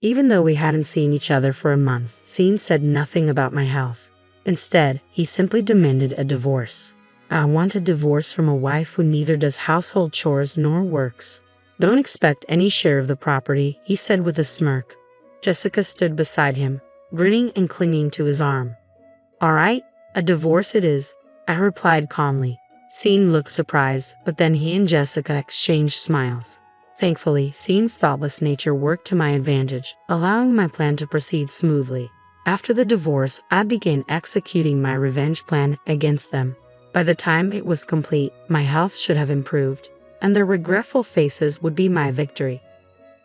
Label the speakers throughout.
Speaker 1: Even though we hadn't seen each other for a month, Scene said nothing about my health. Instead, he simply demanded a divorce. I want a divorce from a wife who neither does household chores nor works. Don't expect any share of the property, he said with a smirk. Jessica stood beside him, grinning and clinging to his arm. All right, a divorce it is, I replied calmly. Scene looked surprised, but then he and Jessica exchanged smiles. Thankfully, Scene's thoughtless nature worked to my advantage, allowing my plan to proceed smoothly. After the divorce, I began executing my revenge plan against them. By the time it was complete, my health should have improved, and their regretful faces would be my victory.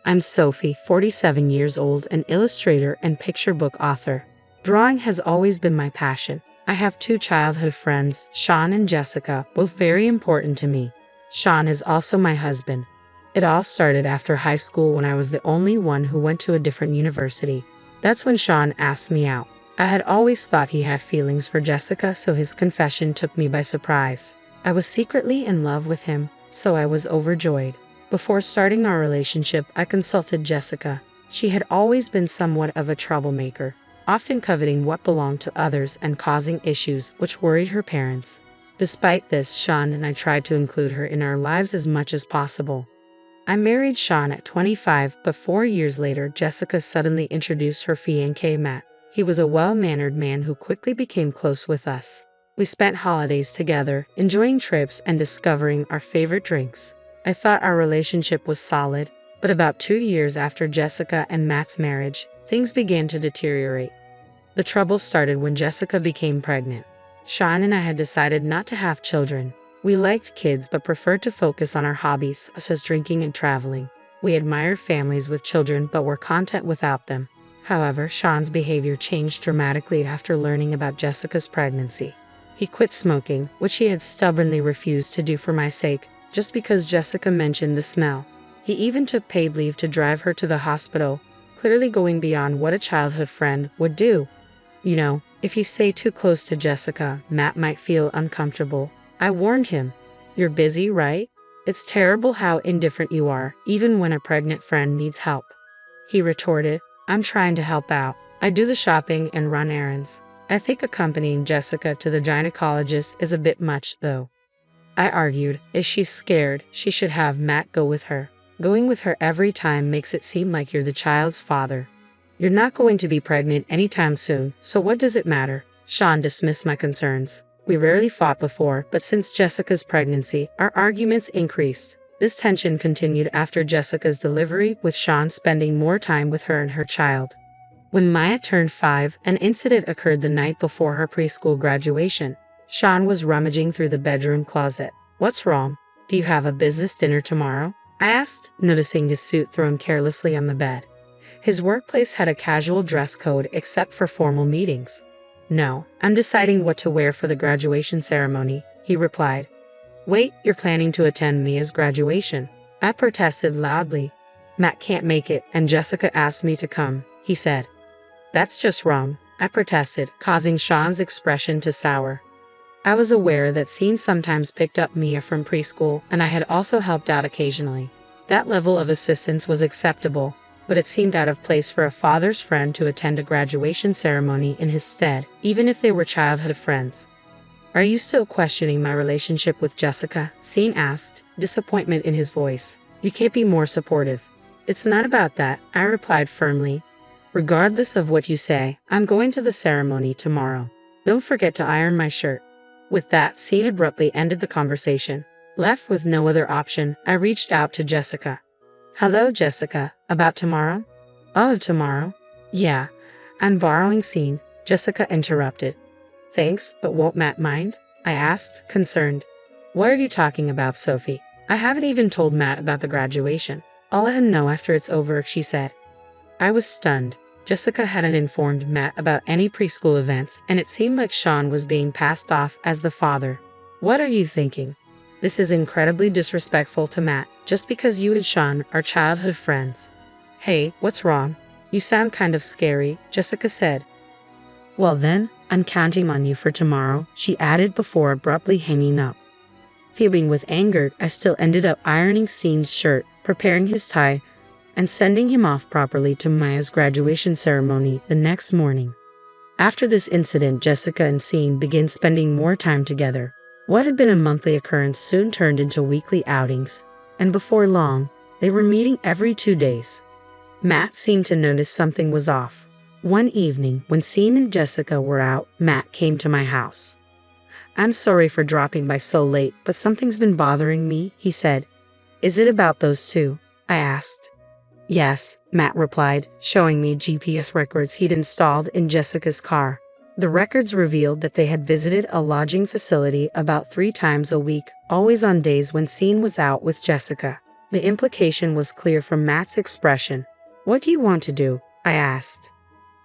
Speaker 1: I'm Sophie, 47 years old, an illustrator and picture book author. Drawing has always been my passion. I have 2 childhood friends, Sean and Jessica, both very important to me. Sean is also my husband. It all started after high school when I was the only one who went to a different university. That's when Sean asked me out. I had always thought he had feelings for Jessica, so his confession took me by surprise. I was secretly in love with him, so I was overjoyed. Before starting our relationship, I consulted Jessica. She had always been somewhat of a troublemaker, often coveting what belonged to others and causing issues which worried her parents. Despite this, Sean and I tried to include her in our lives as much as possible. I married Sean at 25, but 4 years later, Jessica suddenly introduced her fiancé Matt. He was a well-mannered man who quickly became close with us. We spent holidays together, enjoying trips and discovering our favorite drinks. I thought our relationship was solid, but about 2 years after Jessica and Matt's marriage, things began to deteriorate. The trouble started when Jessica became pregnant. Sean and I had decided not to have children. We liked kids but preferred to focus on our hobbies, such as drinking and traveling. We admired families with children but were content without them. However, Sean's behavior changed dramatically after learning about Jessica's pregnancy. He quit smoking, which he had stubbornly refused to do for my sake, just because Jessica mentioned the smell. He even took paid leave to drive her to the hospital, clearly going beyond what a childhood friend would do. You know, if you stay too close to Jessica, Matt might feel uncomfortable. I warned him. You're busy, right? It's terrible how indifferent you are, even when a pregnant friend needs help. He retorted, I'm trying to help out. I do the shopping and run errands. I think accompanying Jessica to the gynecologist is a bit much, though. I argued, if she's scared, she should have Matt go with her. Going with her every time makes it seem like you're the child's father. You're not going to be pregnant anytime soon, so what does it matter? Sean dismissed my concerns. We rarely fought before, but since Jessica's pregnancy, our arguments increased. This tension continued after Jessica's delivery, with Sean spending more time with her and her child. When Maya turned 5, an incident occurred the night before her preschool graduation. Sean was rummaging through the bedroom closet. What's wrong? Do you have a business dinner tomorrow? I asked, noticing his suit thrown carelessly on the bed. His workplace had a casual dress code except for formal meetings. No, I'm deciding what to wear for the graduation ceremony, he replied. Wait, you're planning to attend Mia's graduation? I protested loudly. Matt can't make it, and Jessica asked me to come, he said. That's just wrong, I protested, causing Sean's expression to sour. I was aware that Scene sometimes picked up Mia from preschool, and I had also helped out occasionally. That level of assistance was acceptable, but it seemed out of place for a father's friend to attend a graduation ceremony in his stead, even if they were childhood friends. Are you still questioning my relationship with Jessica? Scene asked, disappointment in his voice. You can't be more supportive. It's not about that, I replied firmly. Regardless of what you say, I'm going to the ceremony tomorrow. Don't forget to iron my shirt. With that, Scene abruptly ended the conversation. Left with no other option, I reached out to Jessica. Hello, Jessica. About tomorrow? Oh, tomorrow? Yeah. I'm borrowing Scene, Jessica interrupted. Thanks, but won't Matt mind? I asked, concerned. What are you talking about, Sophie? I haven't even told Matt about the graduation. I'll let him know after it's over, she said. I was stunned. Jessica hadn't informed Matt about any preschool events, and it seemed like Sean was being passed off as the father. What are you thinking? This is incredibly disrespectful to Matt, just because you and Sean are childhood friends. Hey, what's wrong? You sound kind of scary, Jessica said. Well then, I'm counting on you for tomorrow, she added before abruptly hanging up. Fuming with anger, I still ended up ironing Scene's shirt, preparing his tie, and sending him off properly to Maya's graduation ceremony the next morning. After this incident, Jessica and Scene began spending more time together. What had been a monthly occurrence soon turned into weekly outings, and before long, they were meeting every 2 days. Matt seemed to notice something was off. One evening, when Scene and Jessica were out, Matt came to my house. "I'm sorry for dropping by so late, but something's been bothering me," he said. "Is it about those two?" I asked. "Yes," Matt replied, showing me GPS records he'd installed in Jessica's car. The records revealed that they had visited a lodging facility about 3 times a week, always on days when Scene was out with Jessica. The implication was clear from Matt's expression. "What do you want to do?" I asked.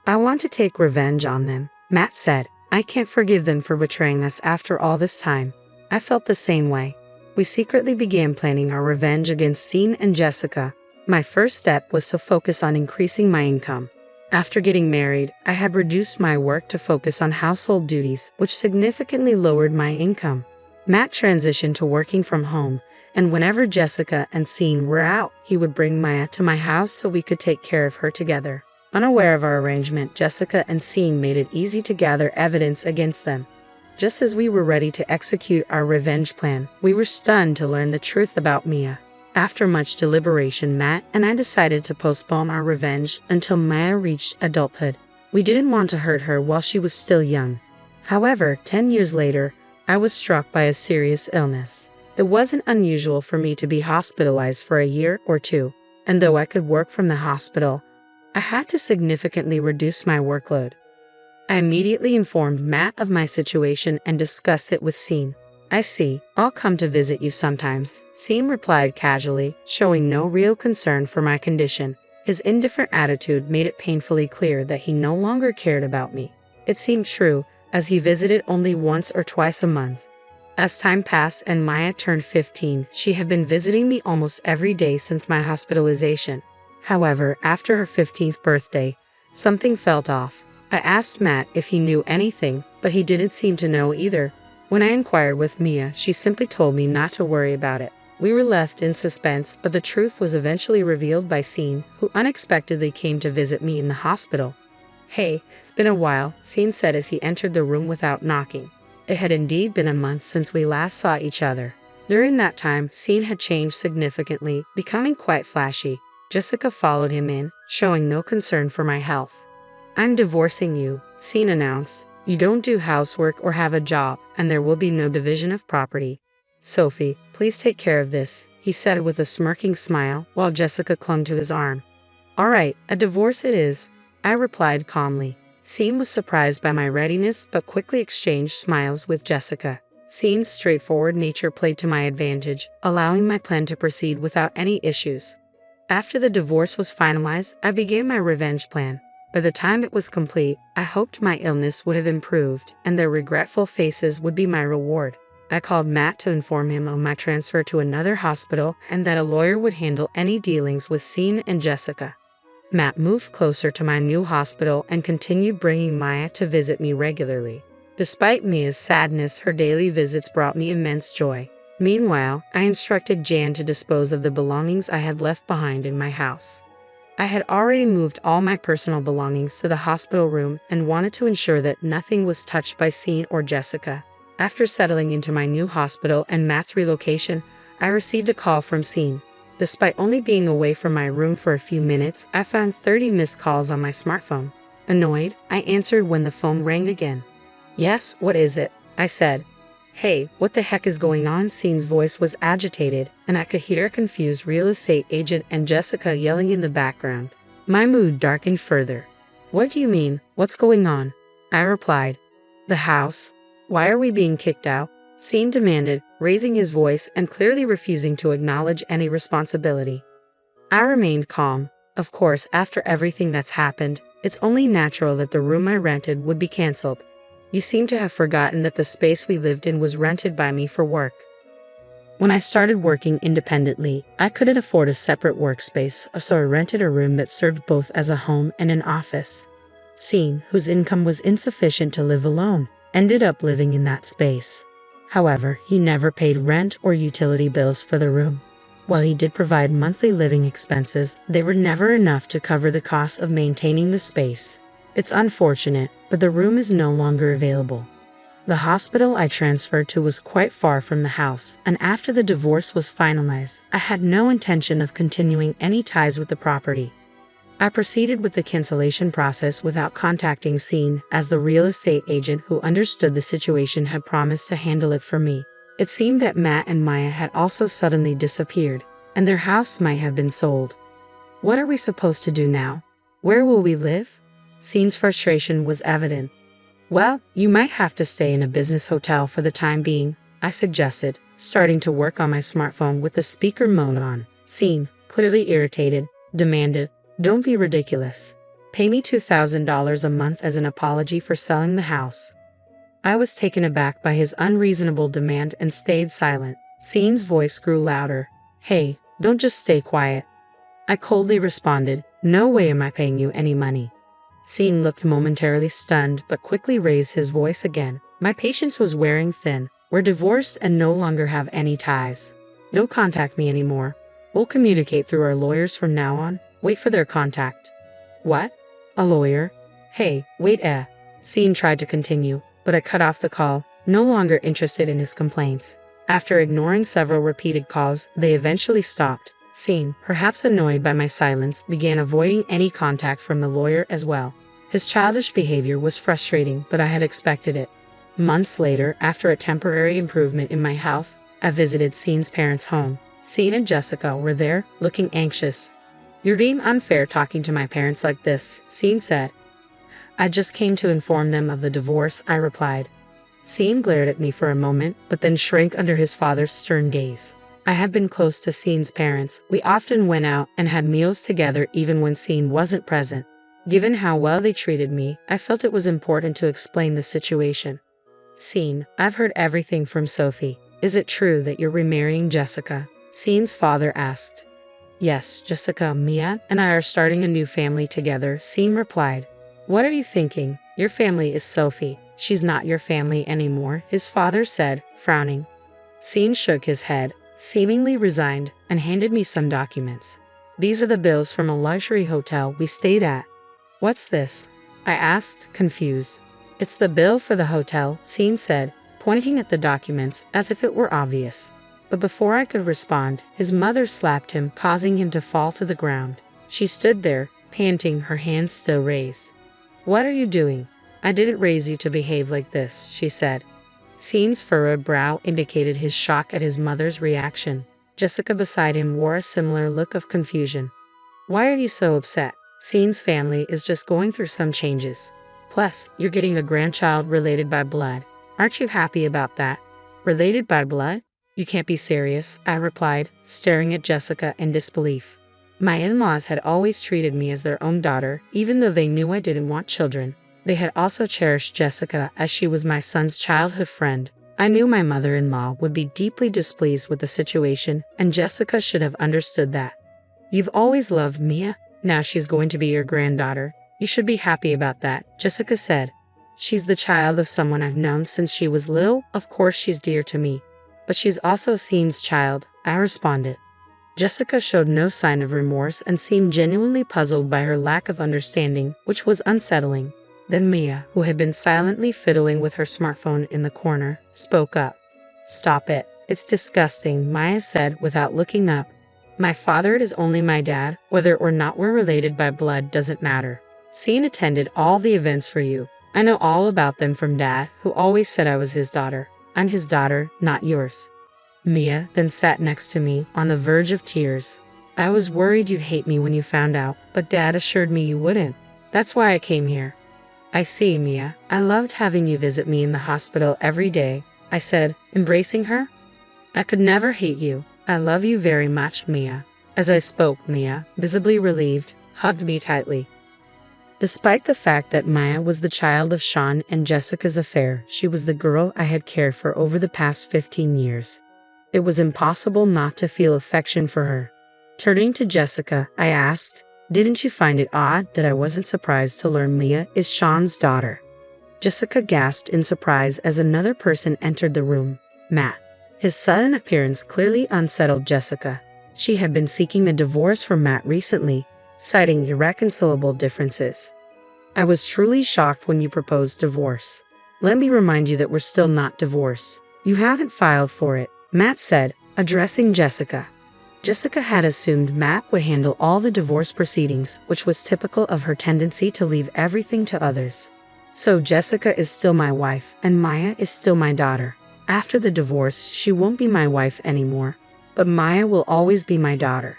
Speaker 1: "I want to take revenge on them," Matt said. "I can't forgive them for betraying us after all this time." I felt the same way. We secretly began planning our revenge against Scene and Jessica. My first step was to focus on increasing my income. After getting married, I had reduced my work to focus on household duties, which significantly lowered my income. Matt transitioned to working from home, and whenever Jessica and Scene were out, he would bring Maya to my house so we could take care of her together. Unaware of our arrangement, Jessica and Scene made it easy to gather evidence against them. Just as we were ready to execute our revenge plan, we were stunned to learn the truth about Mia. After much deliberation, Matt and I decided to postpone our revenge until Maya reached adulthood. We didn't want to hurt her while she was still young. However, 10 years later, I was struck by a serious illness. It wasn't unusual for me to be hospitalized for a year or two, and though I could work from the hospital, I had to significantly reduce my workload. I immediately informed Matt of my situation and discussed it with Scene. "I see. I'll come to visit you sometimes," Scene replied casually, showing no real concern for my condition. His indifferent attitude made it painfully clear that he no longer cared about me. It seemed true, as he visited only once or twice a month. As time passed and Maya turned 15, she had been visiting me almost every day since my hospitalization. However, after her 15th birthday, something felt off. I asked Matt if he knew anything, but he didn't seem to know either. When I inquired with Mia, she simply told me not to worry about it. We were left in suspense, but the truth was eventually revealed by Scene, who unexpectedly came to visit me in the hospital. "Hey, it's been a while," Scene said as he entered the room without knocking. It had indeed been a month since we last saw each other. During that time, Scene had changed significantly, becoming quite flashy. Jessica followed him in, showing no concern for my health. "I'm divorcing you," Scene announced. "You don't do housework or have a job, and there will be no division of property. Sophie, please take care of this," he said with a smirking smile, while Jessica clung to his arm. "All right, a divorce it is," I replied calmly. Scene was surprised by my readiness, but quickly exchanged smiles with Jessica. Scene's straightforward nature played to my advantage, allowing my plan to proceed without any issues. After the divorce was finalized, I began my revenge plan. By the time it was complete, I hoped my illness would have improved, and their regretful faces would be my reward. I called Matt to inform him of my transfer to another hospital and that a lawyer would handle any dealings with Scene and Jessica. Matt moved closer to my new hospital and continued bringing Maya to visit me regularly. Despite Mia's sadness, her daily visits brought me immense joy. Meanwhile, I instructed Jan to dispose of the belongings I had left behind in my house. I had already moved all my personal belongings to the hospital room and wanted to ensure that nothing was touched by Scene or Jessica. After settling into my new hospital and Matt's relocation, I received a call from Scene. Despite only being away from my room for a few minutes, I found 30 missed calls on my smartphone. Annoyed, I answered when the phone rang again. "Yes, what is it?" I said. "Hey, what the heck is going on?" Scene's voice was agitated, and I could hear a confused real estate agent and Jessica yelling in the background. My mood darkened further. "What do you mean? What's going on?" I replied. "The house. Why are we being kicked out?" Scene demanded, raising his voice and clearly refusing to acknowledge any responsibility. I remained calm. Of course, after everything that's happened, it's only natural that the room I rented would be canceled. You seem to have forgotten that the space we lived in was rented by me for work. When I started working independently, I couldn't afford a separate workspace, so I rented a room that served both as a home and an office. Scene, whose income was insufficient to live alone, ended up living in that space. However, he never paid rent or utility bills for the room. While he did provide monthly living expenses, they were never enough to cover the costs of maintaining the space. It's unfortunate, but the room is no longer available. The hospital I transferred to was quite far from the house, and after the divorce was finalized, I had no intention of continuing any ties with the property. I proceeded with the cancellation process without contacting Scene, as the real estate agent who understood the situation had promised to handle it for me. It seemed that Matt and Maya had also suddenly disappeared, and their house might have been sold. What are we supposed to do now? Where will we live? Scene's frustration was evident. Well, you might have to stay in a business hotel for the time being, I suggested, starting to work on my smartphone with the speaker mode on. Scene, clearly irritated, demanded, "Don't be ridiculous. Pay me $2,000 a month as an apology for selling the house." I was taken aback by his unreasonable demand and stayed silent. Scene's voice grew louder. "Hey, don't just stay quiet." I coldly responded, "No way am I paying you any money." Scene looked momentarily stunned but quickly raised his voice again. My patience was wearing thin. We're divorced and no longer have any ties. Don't contact me anymore. We'll communicate through our lawyers from now on. Wait for their contact. What? A lawyer? Hey, wait. Scene tried to continue, but I cut off the call, no longer interested in his complaints. After ignoring several repeated calls, they eventually stopped. Scene, perhaps annoyed by my silence, began avoiding any contact from the lawyer as well. His childish behavior was frustrating, but I had expected it. Months later, after a temporary improvement in my health, I visited Scene's parents' home. Scene and Jessica were there, looking anxious. "You're being unfair talking to my parents like this," Scene said. "I just came to inform them of the divorce," I replied. Scene glared at me for a moment, but then shrank under his father's stern gaze. I had been close to Scene's parents. We often went out and had meals together even when Scene wasn't present. Given how well they treated me, I felt it was important to explain the situation. "Scene, I've heard everything from Sophie. Is it true that you're remarrying Jessica?" Scene's father asked. "Yes, Jessica, Mia, and I are starting a new family together," Scene replied. "What are you thinking? Your family is Sophie. She's not your family anymore," his father said, frowning. Scene shook his head, seemingly resigned, and handed me some documents. "These are the bills from a luxury hotel we stayed at." "What's this?" I asked, confused. "It's the bill for the hotel," Scene said, pointing at the documents as if it were obvious. But before I could respond, his mother slapped him, causing him to fall to the ground. She stood there, panting, her hands still raised. "What are you doing? I didn't raise you to behave like this," she said. Scene's furrowed brow indicated his shock at his mother's reaction. Jessica beside him wore a similar look of confusion. "Why are you so upset? Scene's family is just going through some changes. Plus, you're getting a grandchild related by blood. Aren't you happy about that?" "Related by blood? You can't be serious," I replied, staring at Jessica in disbelief. My in-laws had always treated me as their own daughter, even though they knew I didn't want children. They had also cherished Jessica as she was my son's childhood friend. I knew my mother-in-law would be deeply displeased with the situation, and Jessica should have understood that. "You've always loved Mia. Now she's going to be your granddaughter. You should be happy about that," Jessica said. "She's the child of someone I've known since she was little. Of course she's dear to me. But she's also Scene's child," I responded. Jessica showed no sign of remorse and seemed genuinely puzzled by her lack of understanding, which was unsettling. Then Mia, who had been silently fiddling with her smartphone in the corner, spoke up. "Stop it. It's disgusting," Maya said without looking up. "My father is only my dad. Whether or not we're related by blood doesn't matter. Scene attended all the events for you. I know all about them from Dad, who always said I was his daughter. I'm his daughter, not yours." Mia then sat next to me, on the verge of tears. "I was worried you'd hate me when you found out, but Dad assured me you wouldn't. That's why I came here." "I see, Mia. I loved having you visit me in the hospital every day," I said, embracing her. "I could never hate you. I love you very much, Mia." As I spoke, Mia, visibly relieved, hugged me tightly. Despite the fact that Maya was the child of Sean and Jessica's affair, she was the girl I had cared for over the past 15 years. It was impossible not to feel affection for her. Turning to Jessica, I asked, "Didn't you find it odd that I wasn't surprised to learn Mia is Sean's daughter?" Jessica gasped in surprise as another person entered the room, Matt. His sudden appearance clearly unsettled Jessica. She had been seeking a divorce from Matt recently, citing irreconcilable differences. I was truly shocked when you proposed divorce. Let me remind you that we're still not divorced. You haven't filed for it, Matt said, addressing Jessica. Jessica had assumed Matt would handle all the divorce proceedings, which was typical of her tendency to leave everything to others. So Jessica is still my wife, and Maya is still my daughter. After the divorce, she won't be my wife anymore, but Maya will always be my daughter.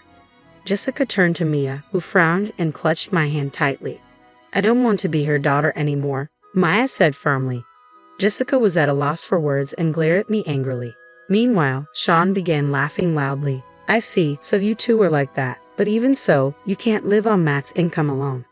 Speaker 1: Jessica turned to Mia, who frowned and clutched my hand tightly. I don't want to be her daughter anymore, Maya said firmly. Jessica was at a loss for words and glared at me angrily. Meanwhile, Sean began laughing loudly. I see, so you two are like that, but even so, you can't live on Matt's income alone.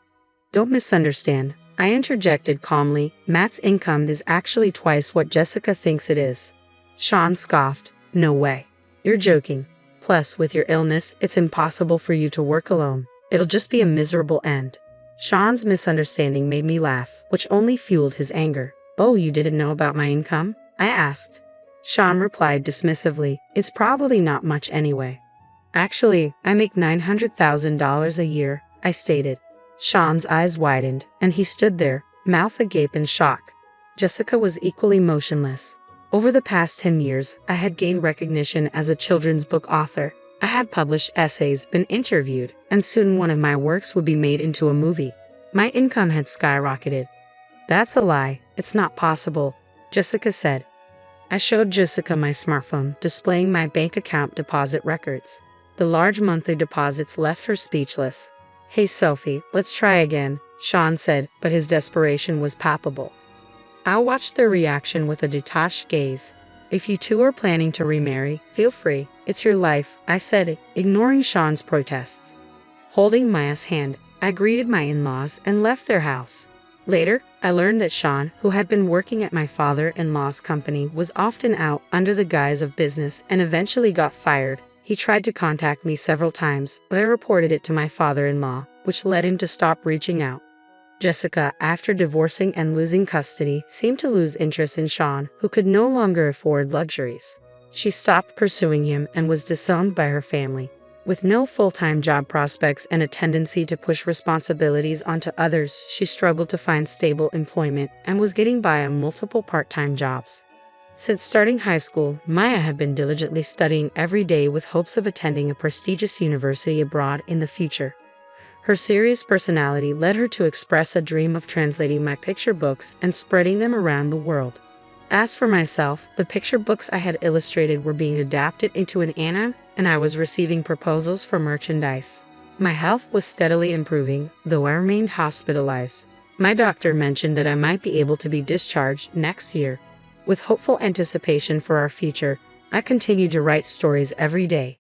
Speaker 1: Don't misunderstand, I interjected calmly. Matt's income is actually twice what Jessica thinks it is. Sean scoffed. No way. You're joking. Plus, with your illness, it's impossible for you to work alone. It'll just be a miserable end. Sean's misunderstanding made me laugh, which only fueled his anger. Oh, you didn't know about my income? I asked. Sean replied dismissively, it's probably not much anyway. Actually, I make $900,000 a year, I stated. Sean's eyes widened, and he stood there, mouth agape in shock. Jessica was equally motionless. Over the past 10 years, I had gained recognition as a children's book author. I had published essays, been interviewed, and soon one of my works would be made into a movie. My income had skyrocketed. That's a lie. It's not possible, Jessica said. I showed Jessica my smartphone, displaying my bank account deposit records. The large monthly deposits left her speechless. Hey Sophie, let's try again, Sean said, but his desperation was palpable. I watched their reaction with a detached gaze. If you two are planning to remarry, feel free. It's your life, I said, ignoring Sean's protests. Holding Maya's hand, I greeted my in-laws and left their house. Later, I learned that Sean, who had been working at my father-in-law's company, was often out under the guise of business and eventually got fired. He tried to contact me several times, but I reported it to my father-in-law, which led him to stop reaching out. Jessica, after divorcing and losing custody, seemed to lose interest in Sean, who could no longer afford luxuries. She stopped pursuing him and was disowned by her family. With no full-time job prospects and a tendency to push responsibilities onto others, she struggled to find stable employment and was getting by on multiple part-time jobs. Since starting high school, Maya had been diligently studying every day with hopes of attending a prestigious university abroad in the future. Her serious personality led her to express a dream of translating my picture books and spreading them around the world. As for myself, the picture books I had illustrated were being adapted into an anime, and I was receiving proposals for merchandise. My health was steadily improving, though I remained hospitalized. My doctor mentioned that I might be able to be discharged next year. With hopeful anticipation for our future, I continued to write stories every day.